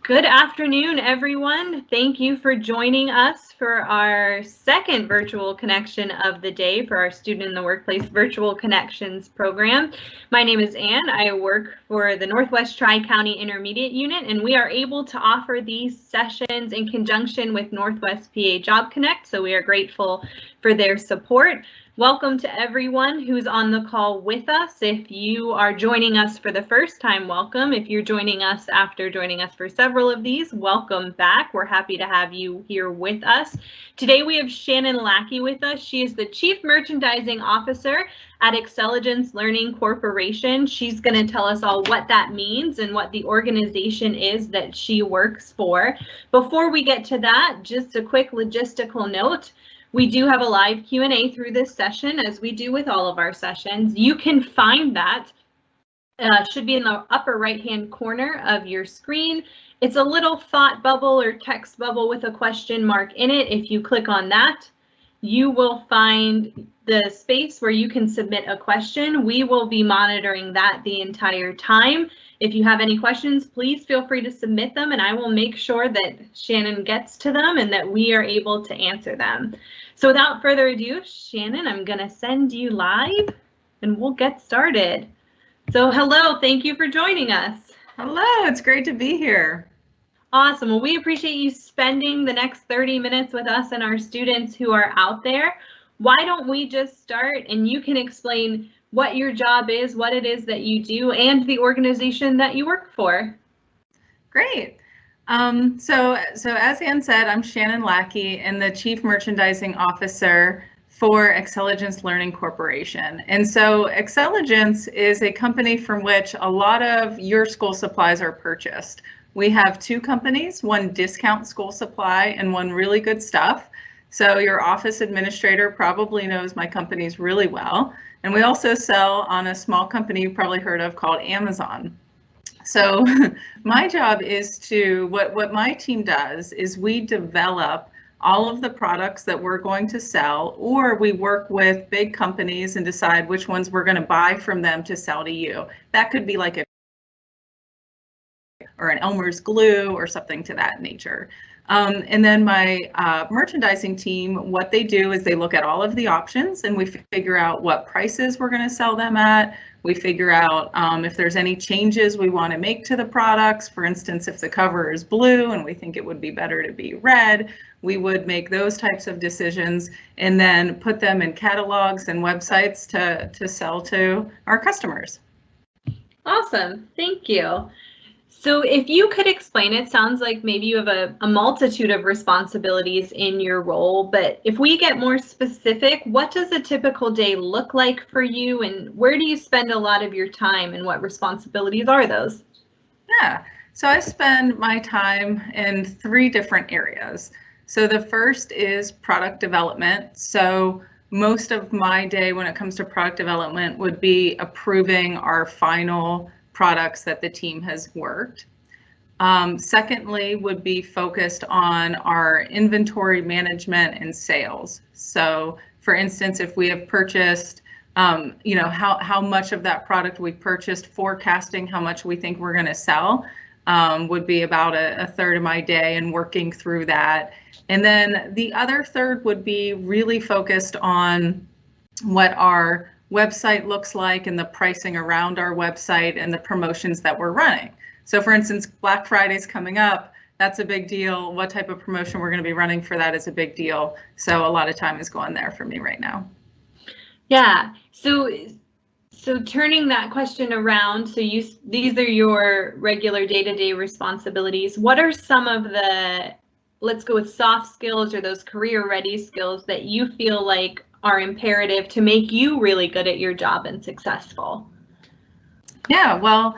Good afternoon, everyone. Thank you for joining us for our second virtual connection of the day for our Student in the Workplace Virtual Connections program. My name is Ann. I work for the Northwest Tri-County Intermediate Unit, and we are able to offer these sessions in conjunction with Northwest PA Job Connect, so we are grateful for their support. Welcome to everyone who's on the call with us. If you are joining us for the first time, welcome. If you're joining us after joining us for several of these, welcome back. We're happy to have you here with us. Today we have Shannon Lackey with us. She is the Chief Merchandising Officer at Xcelligence Learning Corporation. She's going to tell us all what that means and what the organization is that she works for. Before we get to that, just a quick logistical note. We do have a live Q&A through this session, as we do with all of our sessions. You can find that, should be in the upper right-hand corner of your screen. It's a little thought bubble or text bubble with a question mark in it. If you click on that, you will find the space where you can submit a question. We will be monitoring that the entire time. If you have any questions, please feel free to submit them, and I will make sure that Shannon gets to them and that we are able to answer them. So without further ado, Shannon, I'm going to send you live and we'll get started. So hello, thank you for joining us. Hello, it's great to be here. Awesome. Well, we appreciate you spending the next 30 minutes with us and our students who are out there. Why don't we just start and you can explain what your job is, what it is that you do, and the organization that you work for. Great. So as Ann said, I'm Shannon Lackey and the Chief Merchandising Officer for Xcelligence Learning Corporation. And so Xcelligence is a company from which a lot of your school supplies are purchased. We have two companies, one discount school supply and one really good stuff. So your office administrator probably knows my companies really well. And we also sell on a small company you probably heard of called Amazon. So my job is to, what my team does is we develop all of the products that we're going to sell, or we work with big companies and decide which ones we're going to buy from them to sell to you. That could be like or an Elmer's glue or something to that nature. And then my merchandising team, what they do is they look at all of the options and we figure out what prices we're going to sell them at. We figure out if there's any changes we want to make to the products. For instance, if the cover is blue and we think it would be better to be red, we would make those types of decisions and then put them in catalogs and websites to sell to our customers. Awesome. Thank you. So if you could explain, it sounds like maybe you have a multitude of responsibilities in your role, but if we get more specific, what does a typical day look like for you and where do you spend a lot of your time and what responsibilities are those? Yeah, so I spend my time in three different areas. So the first is product development. So most of my day when it comes to product development would be approving our final products that the team has worked. Secondly, would be focused on our inventory management and sales. So for instance, if we have purchased, how much of that product we purchased, forecasting how much we think we're going to sell would be about a third of my day and working through that. And then the other third would be really focused on what our website looks like and the pricing around our website and the promotions that we're running. So for instance, Black Friday's coming up. That's a big deal. What type of promotion we're going to be running for that is a big deal. So a lot of time is going there for me right now. Yeah. So turning that question around, so these are your regular day-to-day responsibilities. What are some of the, let's go with soft skills or those career-ready skills that you feel like are imperative to make you really good at your job and successful? Yeah, well,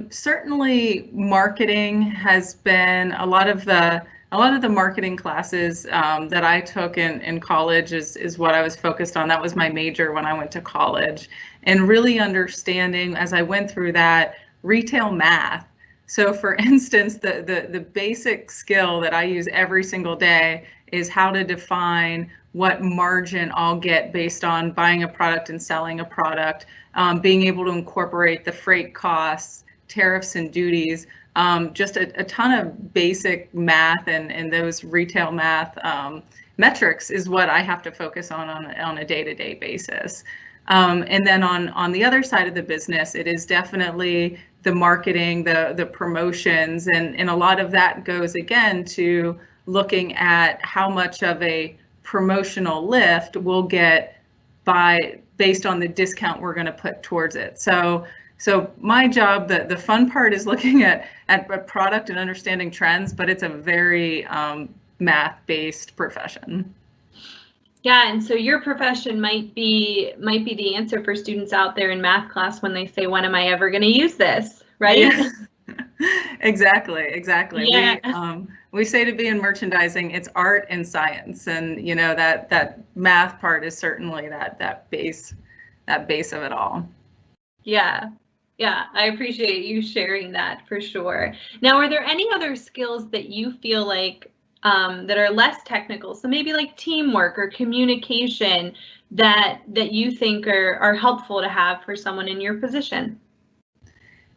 certainly marketing has been a lot of the marketing classes that I took in college is what I was focused on. That was my major when I went to college, and really understanding as I went through that retail math. So for instance, the basic skill that I use every single day is how to define what margin I'll get based on buying a product and selling a product, being able to incorporate the freight costs, tariffs and duties, just a ton of basic math and those retail math metrics is what I have to focus on a day-to-day basis. And then on the other side of the business, it is definitely the marketing, the promotions, and a lot of that goes again to looking at how much of a promotional lift we'll get based on the discount we're going to put towards it. So my job, the fun part is looking at product and understanding trends, but it's a very math-based profession. Yeah, and so your profession might be the answer for students out there in math class when they say, when am I ever going to use this, right? Yeah. Exactly. Yeah. We say to be in merchandising, it's art and science, and you know that math part is certainly that base of it all. Yeah, I appreciate you sharing that for sure. Now, are there any other skills that you feel like that are less technical, so maybe like teamwork or communication, that you think are helpful to have for someone in your position?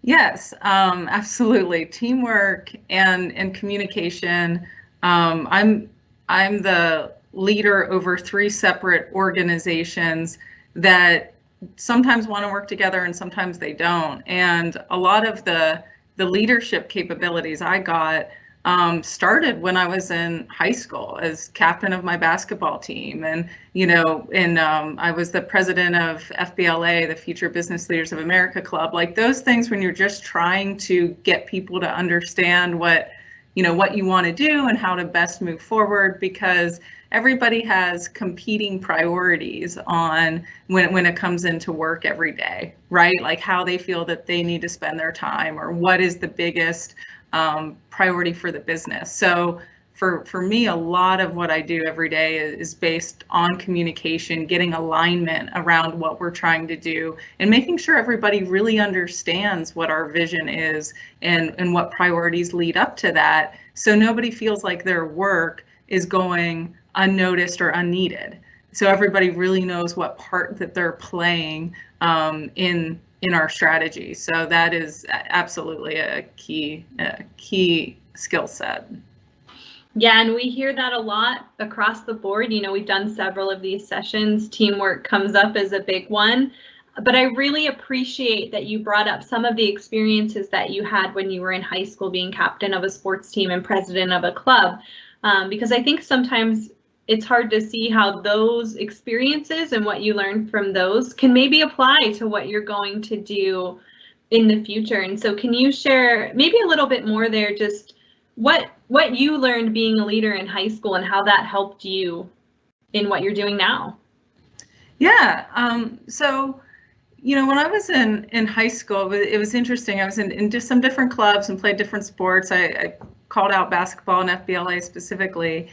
Yes, absolutely. Teamwork and communication. I'm the leader over 3 separate organizations that sometimes want to work together and sometimes they don't. And a lot of the leadership capabilities I got started when I was in high school as captain of my basketball team, and I was the president of FBLA, the Future Business Leaders of America Club. Like those things, when you're just trying to get people to understand what you want to do and how to best move forward, because everybody has competing priorities on when it comes into work every day, right? Like how they feel that they need to spend their time, or what is the biggest priority for the business. So for me, a lot of what I do every day is based on communication, getting alignment around what we're trying to do, and making sure everybody really understands what our vision is and what priorities lead up to that, so nobody feels like their work is going unnoticed or unneeded. So everybody really knows what part that they're playing in our strategy. So that is absolutely a key skill set. Yeah, and we hear that a lot across the board. We've done several of these sessions. Teamwork comes up as a big one. But I really appreciate that you brought up some of the experiences that you had when you were in high school, being captain of a sports team and president of a club, because I think sometimes it's hard to see how those experiences and what you learned from those can maybe apply to what you're going to do in the future. And so can you share maybe a little bit more there, just what you learned being a leader in high school and how that helped you in what you're doing now? Yeah, so when I was in high school, it was interesting. I was in just some different clubs and played different sports. I called out basketball and FBLA specifically.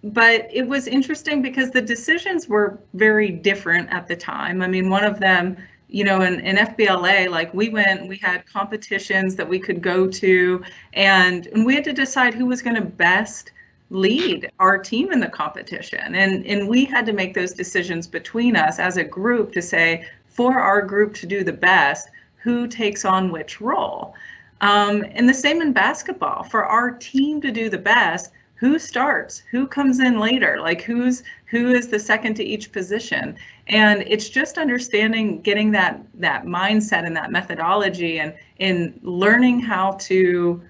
But it was interesting because the decisions were very different at the time. I mean, one of them, in FBLA, like we had competitions that we could go to, and we had to decide who was going to best lead our team in the competition. And we had to make those decisions between us as a group to say, for our group to do the best, who takes on which role. And the same in basketball. For our team to do the best, who starts, who comes in later, like who is the second to each position. And it's just understanding, getting that mindset and that methodology, and in learning how to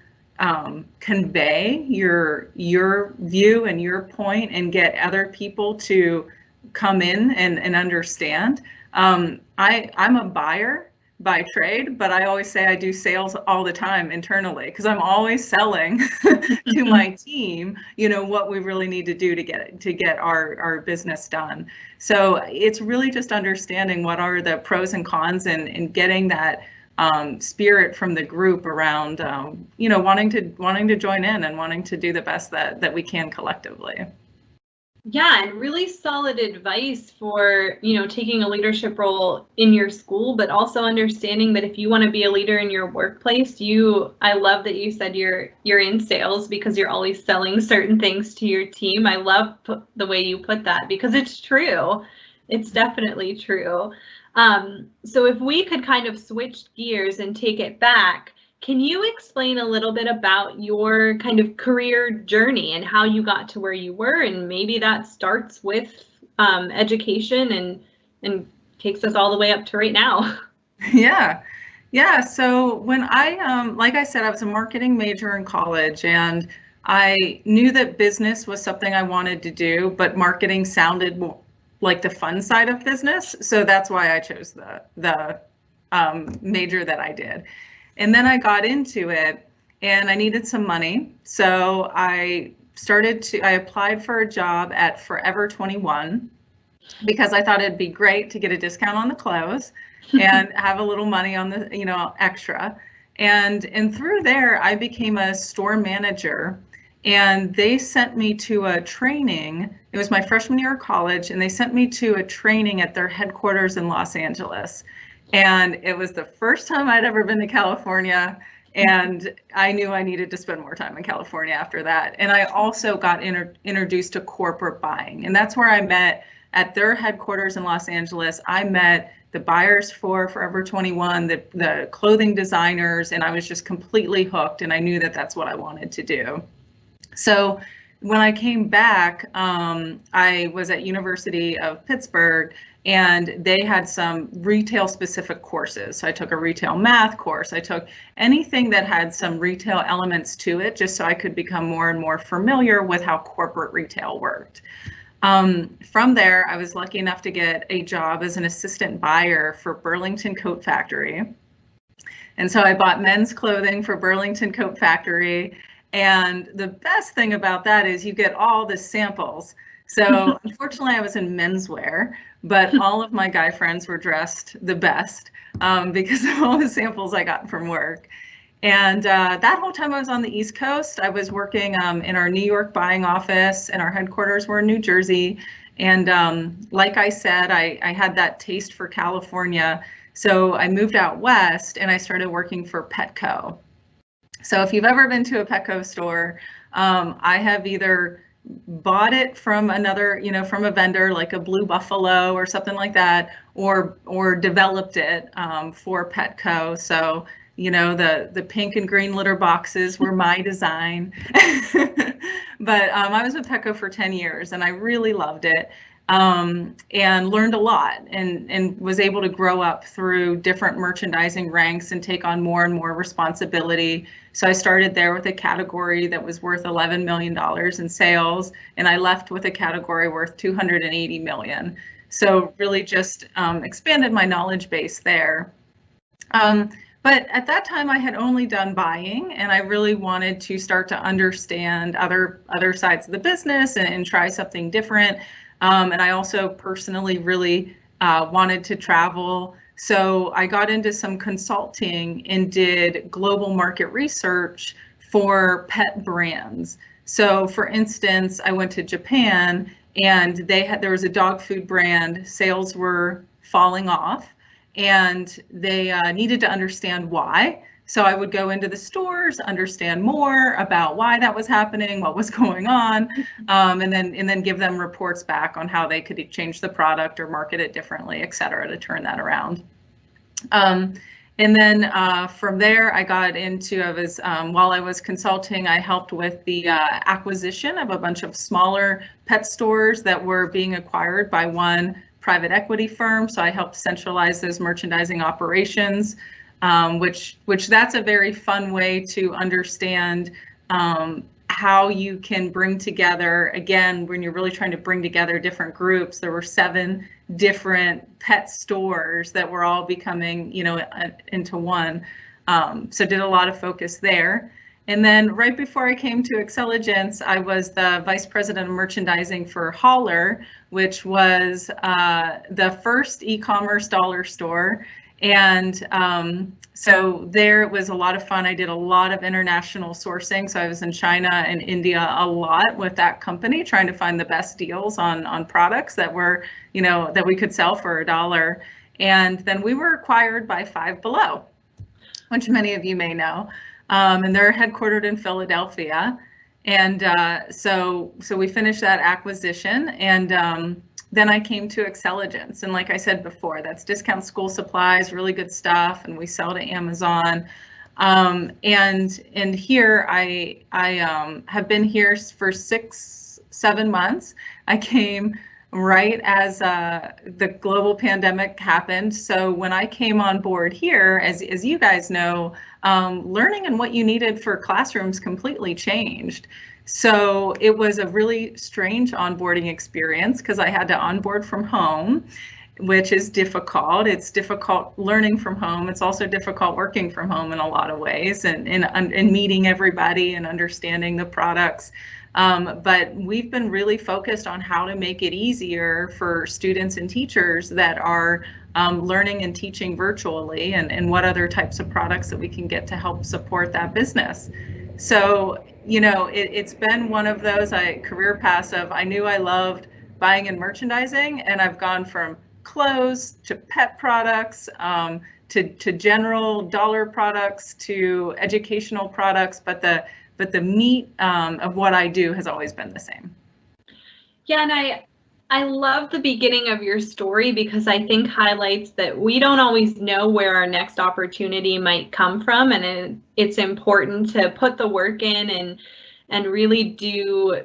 convey your view and your point and get other people to come in and understand. I'm a buyer by trade, but I always say I do sales all the time internally, because I'm always selling to my team, what we really need to do to get our business done. So it's really just understanding what are the pros and cons, and getting that spirit from the group around, wanting to join in and wanting to do the best that we can collectively. Yeah, and really solid advice for, taking a leadership role in your school, but also understanding that if you want to be a leader in your workplace, I love that you said you're in sales, because you're always selling certain things to your team. I love the way you put that, because it's true. It's definitely true. So if we could kind of switch gears and take it back Can you explain a little bit about your kind of career journey and how you got to where you were? And maybe that starts with education and takes us all the way up to right now. Yeah. Yeah. So when like I said, I was a marketing major in college, and I knew that business was something I wanted to do, but marketing sounded more like the fun side of business. So that's why I chose the major that I did. And then I got into it and I needed some money. So I applied for a job at Forever 21 because I thought it'd be great to get a discount on the clothes and have a little money on the, extra. And through there, I became a store manager, and they sent me to a training. It was my freshman year of college, and they sent me to a training at their headquarters in Los Angeles. And it was the first time I'd ever been to California, and I knew I needed to spend more time in California after that. And I also got introduced to corporate buying, and that's where I met at their headquarters in Los Angeles. I met the buyers for Forever 21, the clothing designers, and I was just completely hooked, and I knew that that's what I wanted to do. So when I came back, I was at University of Pittsburgh, and they had some retail specific courses. So I took a retail math course. I took anything that had some retail elements to it, just so I could become more and more familiar with how corporate retail worked. From there, I was lucky enough to get a job as an assistant buyer for Burlington Coat Factory. And so I bought men's clothing for Burlington Coat Factory. And the best thing about that is you get all the samples. So unfortunately, I was in menswear, but all of my guy friends were dressed the best because of all the samples I got from work. And that whole time I was on the East Coast, I was working in our New York buying office, and our headquarters were in New Jersey. And like I said, I had that taste for California. So I moved out west and I started working for Petco. So if you've ever been to a Petco store, I have either bought it from another, from a vendor like a Blue Buffalo or something like that, or developed it for Petco. So the pink and green litter boxes were my design. But I was with Petco for 10 years and I really loved it, and learned a lot, and was able to grow up through different merchandising ranks and take on more and more responsibility. So I started there with a category that was worth $11 million in sales, and I left with a category worth $280 million. So really just expanded my knowledge base there. But at that time, I had only done buying, and I really wanted to start to understand other sides of the business and try something different. And I also personally really wanted to travel. So I got into some consulting and did global market research for pet brands. So for instance, I went to Japan, and there was a dog food brand, sales were falling off, and they needed to understand why. So I would go into the stores, understand more about why that was happening, what was going on, and then give them reports back on how they could change the product or market it differently, et cetera, to turn that around. And then from there, I got into, while I was consulting, I helped with the acquisition of a bunch of smaller pet stores that were being acquired by one private equity firm. So I helped centralize those merchandising operations, which that's a very fun way to understand how you can bring together, again, when you're really trying to bring together different groups. There were 7 different pet stores that were all becoming, into one. So did a lot of focus there. And then right before I came to Xceligence, I was the vice president of merchandising for Holler, which was the first e-commerce dollar store. And so there it was a lot of fun. I did a lot of international sourcing. So I was in China and India a lot with that company, trying to find the best deals on products that were, that we could sell for $1. And then we were acquired by Five Below, which many of you may know. And they're headquartered in Philadelphia. And so we finished that acquisition, and then I came to Xceligence. And like I said before, that's discount school supplies, really good stuff, and we sell to Amazon. And here I have been here for 6-7 months. I came right as the global pandemic happened. So when I came on board here, as you guys know, learning and what you needed for classrooms completely changed. So it was a really strange onboarding experience because I had to onboard from home, which is difficult. It's difficult learning from home. It's also difficult working from home in a lot of ways, and meeting everybody and understanding the products. But we've been really focused on how to make it easier for students and teachers that are learning and teaching virtually, and what other types of products that we can get to help support that business. So, it's been one of those career paths of I knew I loved buying and merchandising, and I've gone from clothes to pet products, to general dollar products to educational products, but the meat of what I do has always been the same. Yeah, and I love the beginning of your story because I think highlights that we don't always know where our next opportunity might come from, and it's important to put the work in and really do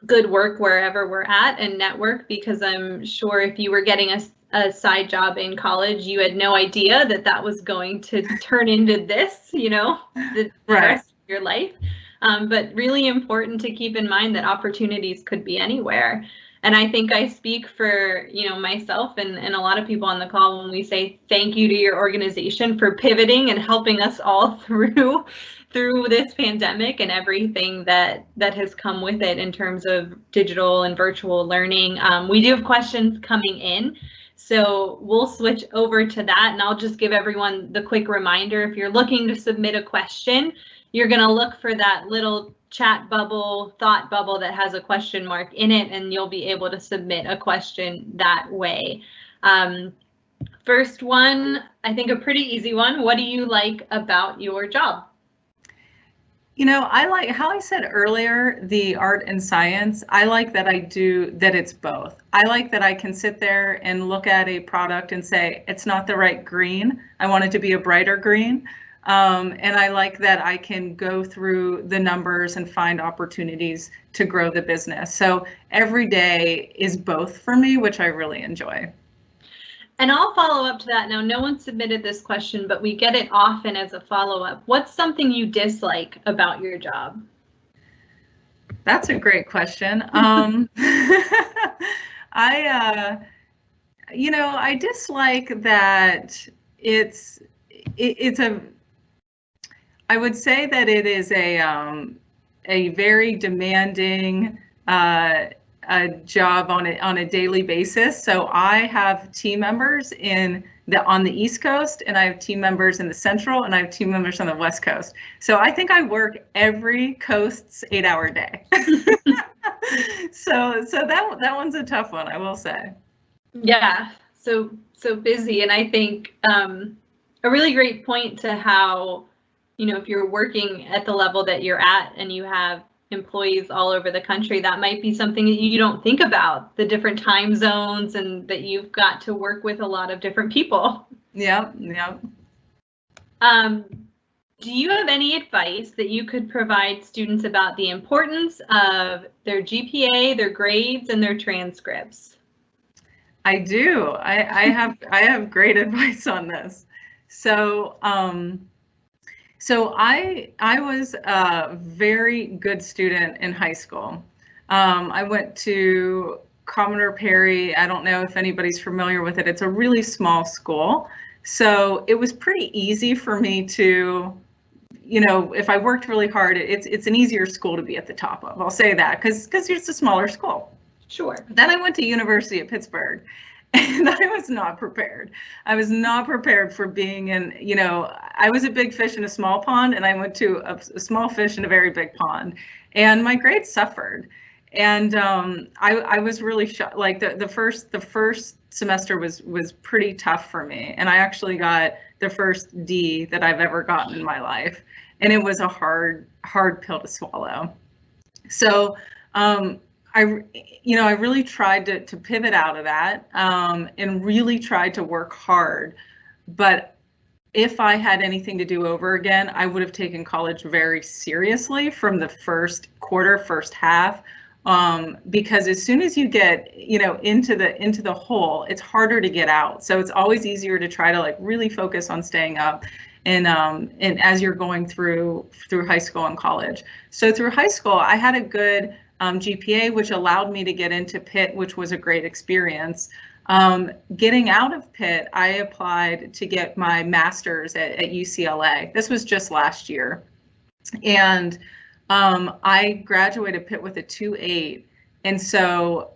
good work wherever we're at and network, because I'm sure if you were getting a side job in college, you had no idea that was going to turn into this, the rest of your life. But really important to keep in mind that opportunities could be anywhere. And I think I speak for, myself and a lot of people on the call when we say thank you to your organization for pivoting and helping us all through this pandemic and everything that has come with it in terms of digital and virtual learning. We do have questions coming in, so we'll switch over to that, and I'll just give everyone the quick reminder. If you're looking to submit a question, you're going to look for that little chat bubble, thought bubble that has a question mark in it, and you'll be able to submit a question that way. First one, I think a pretty easy one. What do you like about your job? I like how I said earlier, the art and science. I like that it's both. I like that I can sit there and look at a product and say, it's not the right green. I want it to be a brighter green. And I like that I can go through the numbers and find opportunities to grow the business. So every day is both for me, which I really enjoy. And I'll follow up to that. Now, no one submitted this question, but we get it often as a follow-up. What's something you dislike about your job? That's a great question. I dislike that I would say that it is a very demanding job on a daily basis. So I have team members on the East Coast, and I have team members in the Central, and I have team members on the West Coast. So I think I work every coast's 8-hour day. So that one's a tough one, I will say. Yeah, so busy, and I think a really great point to how, if you're working at the level that you're at and you have employees all over the country, that might be something that you don't think about, the different time zones, and that you've got to work with a lot of different people. Yeah. Do you have any advice that you could provide students about the importance of their GPA, their grades, and their transcripts? I do. I have great advice on this. So I was a very good student in high school. I went to Commodore Perry. I don't know if anybody's familiar with it. It's a really small school. So it was pretty easy for me to, if I worked really hard, it's an easier school to be at the top of. I'll say that because it's a smaller school. Sure. Then I went to University of Pittsburgh. And I was not prepared. I was not prepared for being in, I was a big fish in a small pond, and I went to a small fish in a very big pond, and my grades suffered. And I was really shocked. Like the first semester was pretty tough for me, and I actually got the first D that I've ever gotten in my life, and it was a hard pill to swallow. So I really tried to pivot out of that, and really tried to work hard. But if I had anything to do over again, I would have taken college very seriously from the first quarter, first half, because as soon as you get, into the hole, it's harder to get out. So it's always easier to try to like really focus on staying up, and as you're going through high school and college. So through high school, I had a good GPA, which allowed me to get into Pitt, which was a great experience. Getting out of Pitt, I applied to get my master's at UCLA. This was just last year. And I graduated Pitt with a 2.8. And so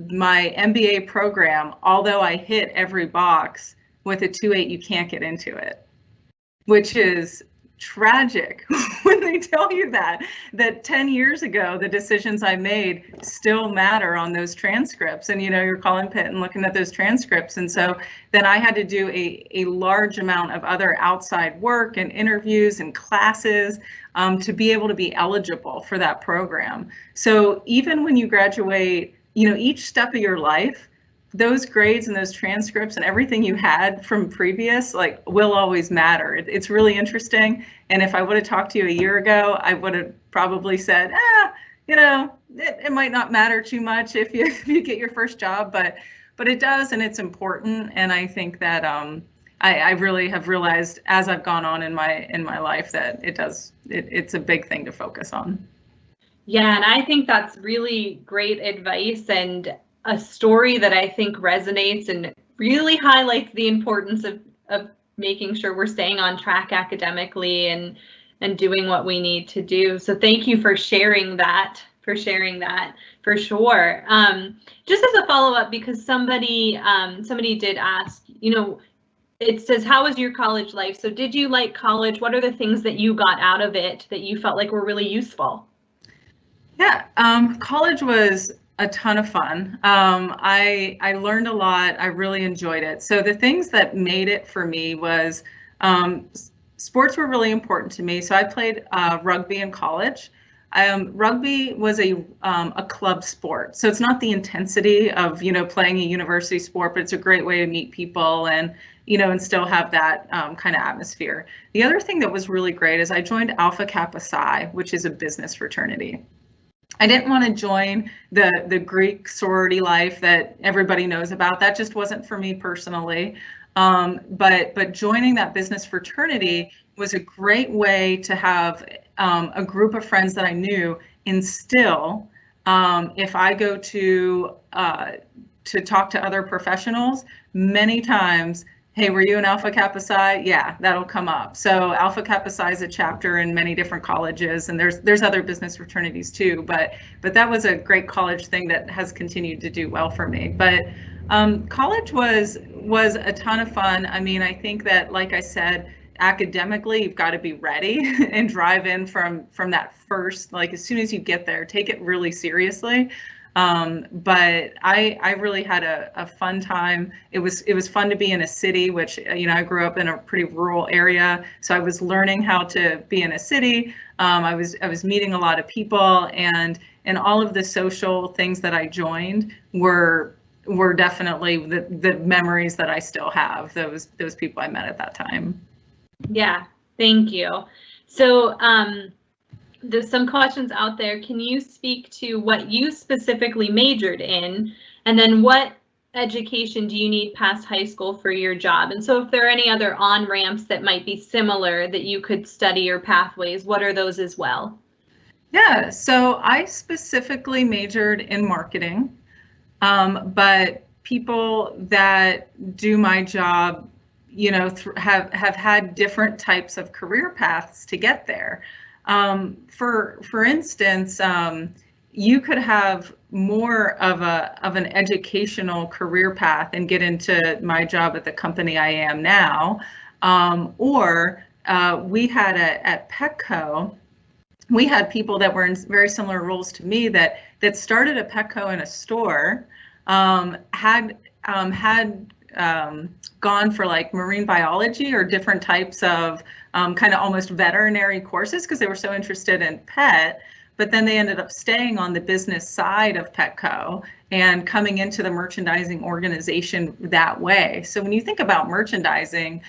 my MBA program, although I hit every box, with a 2.8, you can't get into it, which is tragic when they tell you that 10 years ago, the decisions I made still matter on those transcripts. And, you're calling Pitt and looking at those transcripts. And so then I had to do a large amount of other outside work and interviews and classes to be able to be eligible for that program. So even when you graduate, each step of your life, those grades and those transcripts and everything you had from previous, like, will always matter. It's really interesting. And if I would have talked to you a year ago, I would have probably said, it might not matter too much if you get your first job, but it does, and it's important. And I think that I really have realized as I've gone on in my life that it's a big thing to focus on. Yeah, and I think that's really great advice, and a story that I think resonates and really highlights the importance of making sure we're staying on track academically and doing what we need to do. So thank you for sharing that, for sure. Just as a follow-up, because somebody did ask, it says, how was your college life? So did you like college? What are the things that you got out of it that you felt like were really useful? Yeah, college was a ton of fun. I learned a lot. I really enjoyed it. So the things that made it for me was sports were really important to me. So I played rugby in college. Rugby was a club sport. So it's not the intensity of, playing a university sport, but it's a great way to meet people and, and still have that kind of atmosphere. The other thing that was really great is I joined Alpha Kappa Psi, which is a business fraternity. I didn't want to join the Greek sorority life that everybody knows about. That just wasn't for me personally. But joining that business fraternity was a great way to have a group of friends that I knew instill. If I go to talk to other professionals, many times, hey, were you an Alpha Kappa Psi? Yeah, that'll come up. So Alpha Kappa Psi is a chapter in many different colleges, and there's other business fraternities too. But that was a great college thing that has continued to do well for me. But college was a ton of fun. I mean, I think that, like I said, academically, you've got to be ready and drive in from that first, like, as soon as you get there, take it really seriously. But I really had a fun time. It was fun to be in a city, which, I grew up in a pretty rural area. So I was learning how to be in a city. I was meeting a lot of people, and all of the social things that I joined were definitely the memories that I still have, those people I met at that time. Yeah, thank you. So, there's some questions out there. Can you speak to what you specifically majored in, and then what education do you need past high school for your job? And so if there are any other on-ramps that might be similar that you could study, or pathways, what are those as well? Yeah, so I specifically majored in marketing, but people that do my job, have had different types of career paths to get there. For instance, you could have more of an educational career path and get into my job at the company I am now, or we had at Petco, we had people that were in very similar roles to me that started at Petco in a store, had gone for like marine biology or different types of kind of almost veterinary courses because they were so interested in pet, but then they ended up staying on the business side of Petco and coming into the merchandising organization that way. So when you think about merchandising,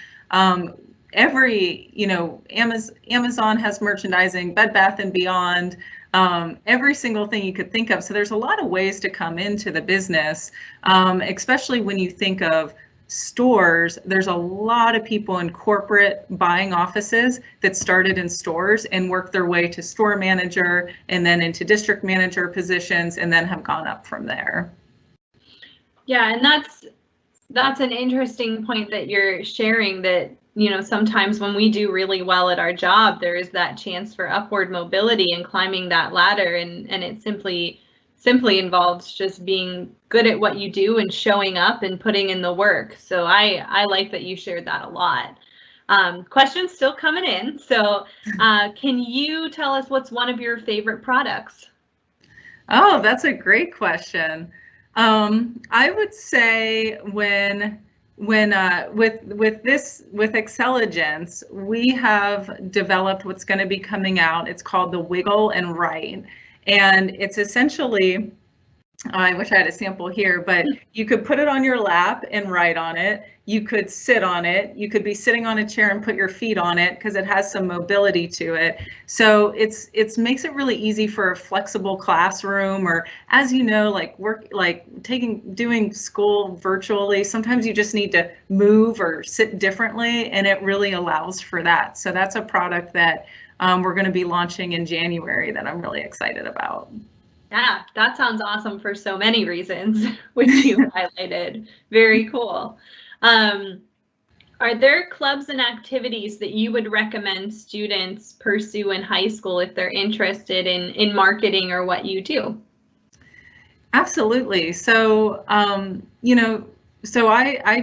every, Amazon has merchandising, Bed Bath and Beyond, every single thing you could think of. So there's a lot of ways to come into the business, especially when you think of stores. There's a lot of people in corporate buying offices that started in stores and worked their way to store manager and then into district manager positions and then have gone up from there. Yeah, and that's an interesting point that you're sharing, that sometimes when we do really well at our job, there is that chance for upward mobility and climbing that ladder, and it simply involves just being good at what you do and showing up and putting in the work. So I like that you shared that a lot. Questions still coming in. So can you tell us what's one of your favorite products? Oh, that's a great question. I would say with Xcelligence, we have developed what's going to be coming out. It's called the Wiggle and Write, and it's essentially, I wish I had a sample here, but you could put it on your lap and write on it. You could sit on it. You could be sitting on a chair and put your feet on it because it has some mobility to it. So it makes it really easy for a flexible classroom, or as doing school virtually. Sometimes you just need to move or sit differently, and it really allows for that. So that's a product that we're going to be launching in January that I'm really excited about. Yeah, that sounds awesome for so many reasons, which you highlighted. Very cool. Are there clubs and activities that you would recommend students pursue in high school if they're interested in marketing or what you do? Absolutely. So, I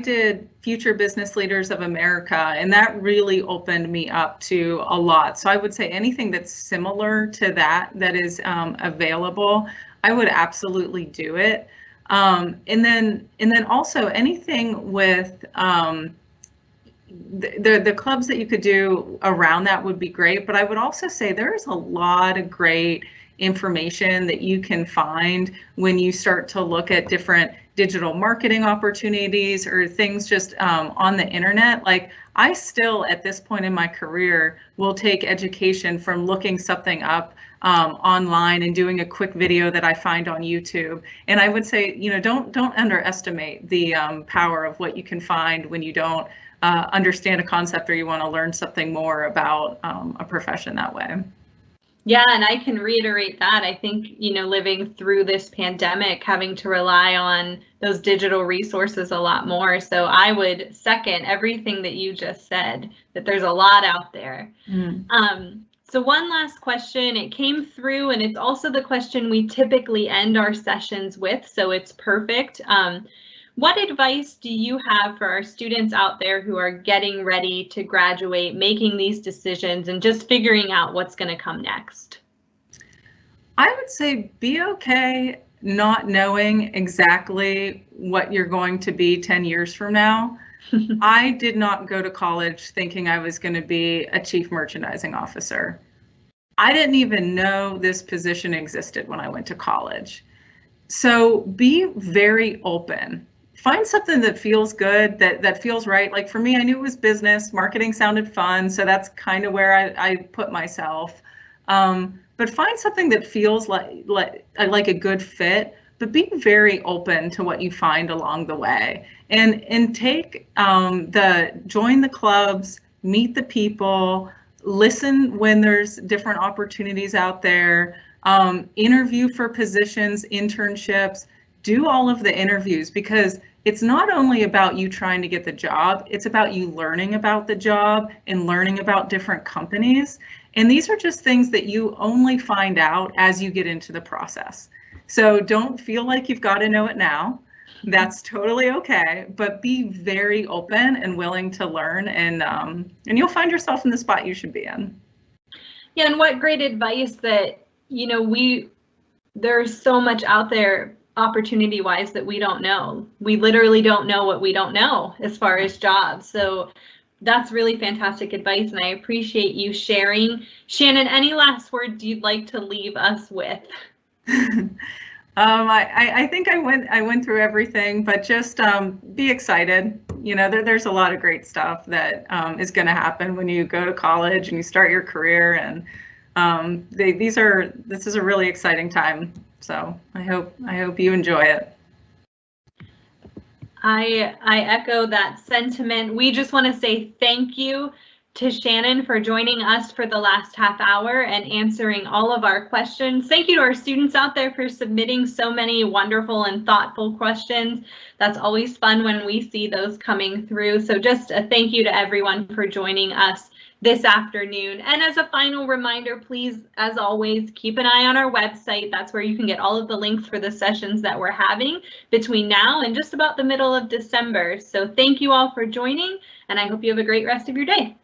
did Future Business Leaders of America, and that really opened me up to a lot. So I would say anything that's similar to that is available, I would absolutely do it. And then also anything with the clubs that you could do around that would be great. But I would also say there's a lot of great information that you can find when you start to look at different digital marketing opportunities or things just on the internet. Like, I still, at this point in my career, will take education from looking something up online and doing a quick video that I find on YouTube. And I would say, don't underestimate the power of what you can find when you don't understand a concept or you want to learn something more about a profession that way. Yeah, and I can reiterate that. I think, living through this pandemic, having to rely on those digital resources a lot more. So I would second everything that you just said, that there's a lot out there. So one last question, it came through, and it's also the question we typically end our sessions with, so it's perfect. What advice do you have for our students out there who are getting ready to graduate, making these decisions, and just figuring out what's going to come next? I would say be okay not knowing exactly what you're going to be 10 years from now. I did not go to college thinking I was going to be a chief merchandising officer. I didn't even know this position existed when I went to college. So be very open. Find something that feels good, that feels right. Like for me, I knew it was business. Marketing sounded fun, so that's kind of where I put myself. But find something that feels like a good fit, but be very open to what you find along the way. And take join the clubs, meet the people, listen when there's different opportunities out there, interview for positions, internships, do all of the interviews, because it's not only about you trying to get the job, it's about you learning about the job and learning about different companies. And these are just things that you only find out as you get into the process. So don't feel like you've got to know it now. That's totally okay, but be very open and willing to learn, and you'll find yourself in the spot you should be in. Yeah, and what great advice that, there's so much out there opportunity-wise that we don't know. We literally don't know what we don't know as far as jobs. So that's really fantastic advice, and I appreciate you sharing. Shannon, any last words you'd like to leave us with? I think I went through everything, but just be excited. You know, there's a lot of great stuff that is going to happen when you go to college and you start your career, and this is a really exciting time. So I hope you enjoy it. I echo that sentiment. We just want to say thank you to Shannon for joining us for the last half hour and answering all of our questions. Thank you to our students out there for submitting so many wonderful and thoughtful questions. That's always fun when we see those coming through. So just a thank you to everyone for joining us this afternoon. And as a final reminder, please, as always, keep an eye on our website. That's where you can get all of the links for the sessions that we're having between now and just about the middle of December. So thank you all for joining, and I hope you have a great rest of your day.